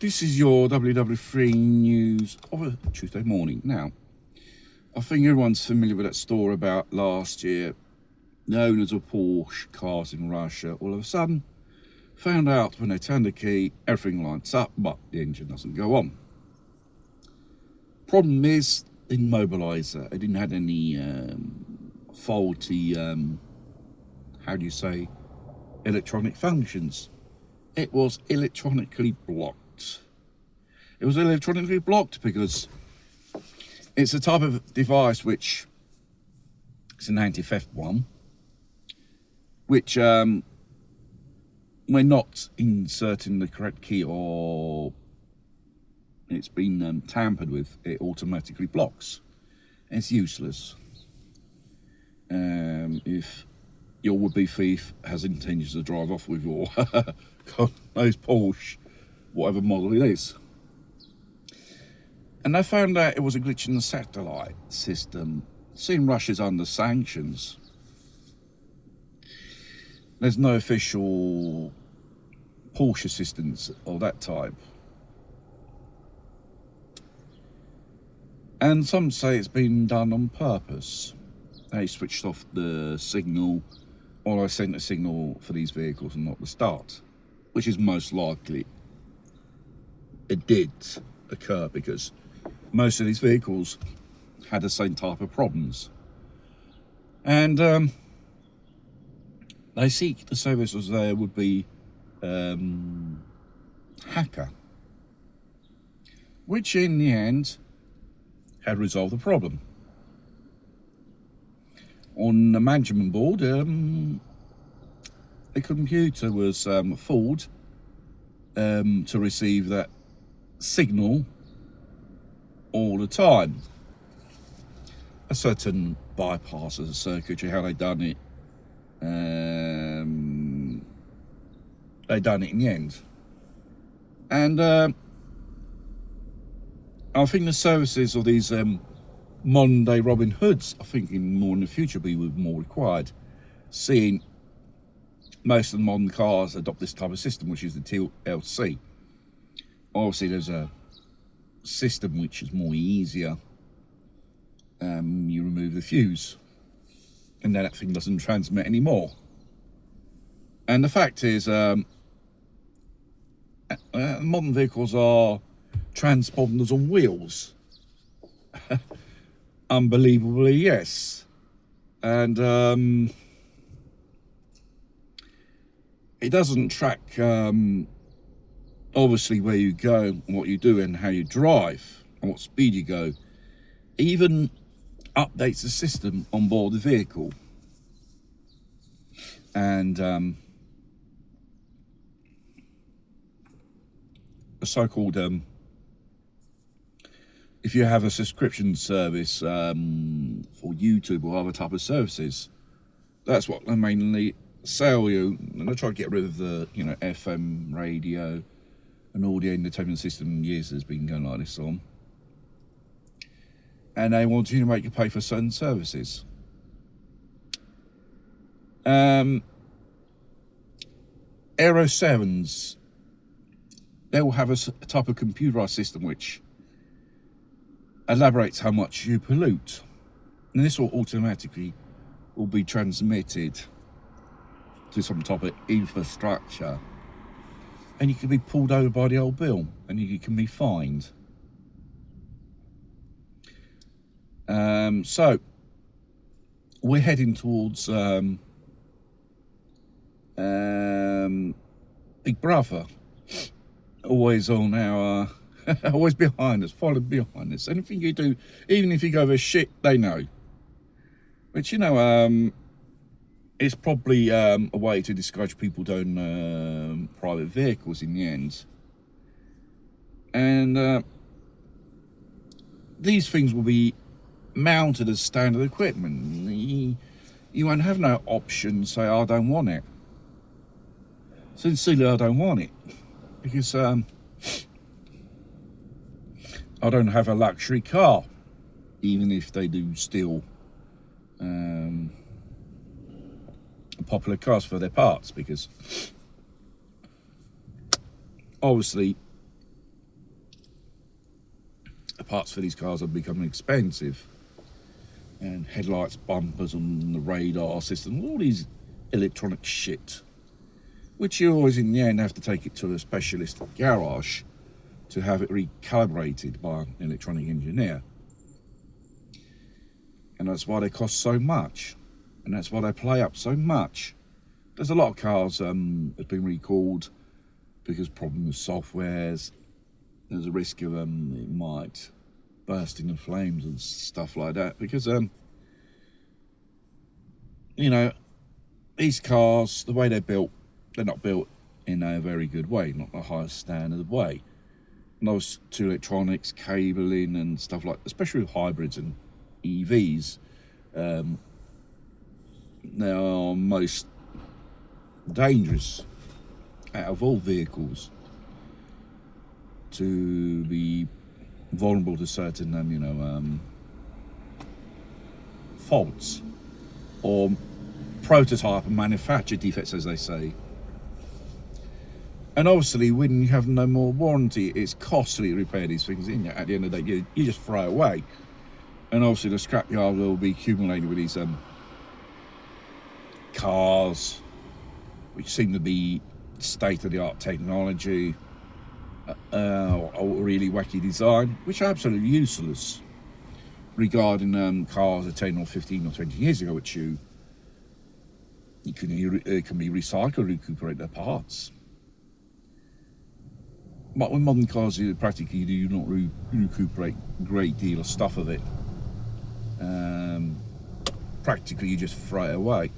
This is your WW3 news of a Tuesday morning. Now, I think everyone's familiar with that story about last year. The owners of Porsche cars in Russia all of a sudden found out when they turn the key, everything lights up, but the engine doesn't go on. Problem is, the immobilizer, it didn't have any faulty, electronic functions. It was electronically blocked. It was electronically blocked because it's a type of device which is an anti-theft one, which when not inserting the correct key or it's been tampered with, it automatically blocks. It's useless. If your would-be thief has intentions to drive off with your God knows Porsche, whatever model it is. And they found out it was a glitch in the satellite system. Seeing Russia's under sanctions, there's no official Porsche assistance of that type. And some say it's been done on purpose. They switched off the signal, or I sent a signal for these vehicles and not the start, which is most likely it did occur because most of these vehicles had the same type of problems. And they seek the services there would be hacker, which in the end had resolved the problem. On the management board, the computer was fooled to receive that signal all the time. A certain bypass of the circuitry, how they done it, they done it in the end. And I think the services of these modern day Robin Hoods, I think in more in the future be more required, seeing most of the modern cars adopt this type of system, which is the TLC. Obviously there's a system which is more easier. You remove the fuse and then that thing doesn't transmit anymore. And the fact is modern vehicles are transponders on wheels. Unbelievably, yes. And it doesn't track obviously where you go and what you do and how you drive and what speed you go. Even updates the system on board the vehicle. And a so-called if you have a subscription service for YouTube or other type of services, that's what they mainly sell you. And they try to get rid of the FM radio and all the entertainment system years has been going like this on. And they want you to make you pay for certain services. Aero 7s, they will have a type of computerized system which elaborates how much you pollute. And this will automatically be transmitted to some type of infrastructure. And you can be pulled over by the old bill and you can be fined. So we're heading towards Big Brother, always on our always behind us, followed behind us. Anything you do, even if you go over shit, they know. Which it's probably a way to discourage people to own private vehicles in the end. And these things will be mounted as standard equipment. You won't have no option to say, I don't want it. Sincerely, I don't want it. Because I don't have a luxury car, even if they do steal popular cars for their parts, because obviously parts for these cars are becoming expensive, and headlights, bumpers, and the radar system, all these electronic shit, which you always in the end have to take it to a specialist garage to have it recalibrated by an electronic engineer. And that's why they cost so much, and that's why they play up so much. There's a lot of cars that's been recalled because problem with softwares. There's a risk of it might burst into flames and stuff like that, because you know, these cars, the way they're built, they're not built in a very good way, not the highest standard way. And those to electronics, cabling and stuff like, especially with hybrids and EVs, they are most dangerous out of all vehicles to be vulnerable to certain faults or prototype and manufacture defects, as they say. And obviously, when you have no more warranty, it's costly to repair these things. At the end of the day, you just throw away. And obviously, the scrapyard will be accumulated with these cars, which seem to be state-of-the-art technology, or really wacky design, which are absolutely useless regarding cars of 10 or 15 or 20 years ago, which it can be recycled, recuperate their parts. But with modern cars, practically you do not recuperate a great deal of stuff of it. Practically, you just throw it away.